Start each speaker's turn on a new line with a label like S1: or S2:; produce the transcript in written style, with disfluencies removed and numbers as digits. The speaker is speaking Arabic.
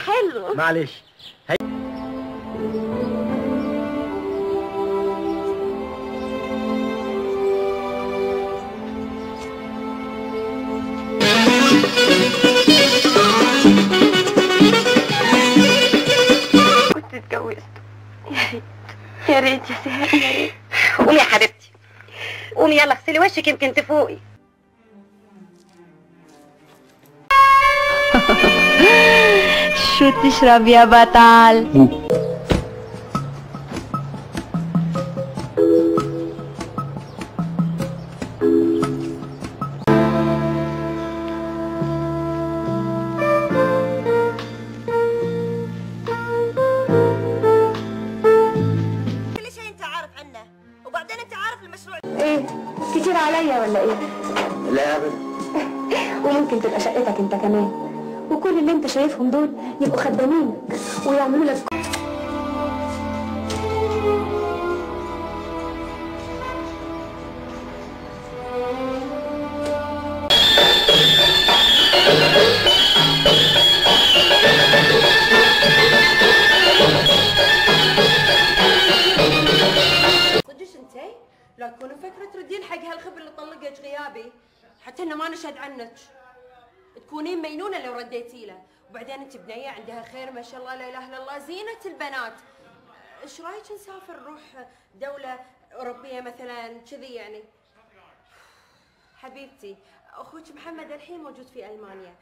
S1: حلو.
S2: معلش.
S1: كنت اتجوزته. يا ريت يا سهام، يا ريت. قومي يا حبيبتي، قومي يلا اغسلي وشك يمكن تفوقي.
S3: شو تشرب يا بطل؟
S1: كل شيء انت عارف عنه، وبعدين انت عارف المشروع.
S4: ايه كتير عليا ولا ايه؟
S2: لا ابدا.
S4: وممكن تبقى شقتك انت كمان، وكل اللي انت شايفهم دول يبقوا خدامينك ويعملوا لك.
S1: صدقش انتي لا تكوني فكرة تردين حق هالخبر اللي طلقك غيابي، حتى انه ما نشهد عنك. تكونين مينونة لو رديتي له، وبعدين انت بنية عندها خير ما شاء الله، لا اله الا الله، زينة البنات. ايش رايك نسافر نروح دولة اوروبية مثلا كذي يعني؟ حبيبتي اخوك محمد الحين موجود في المانيا.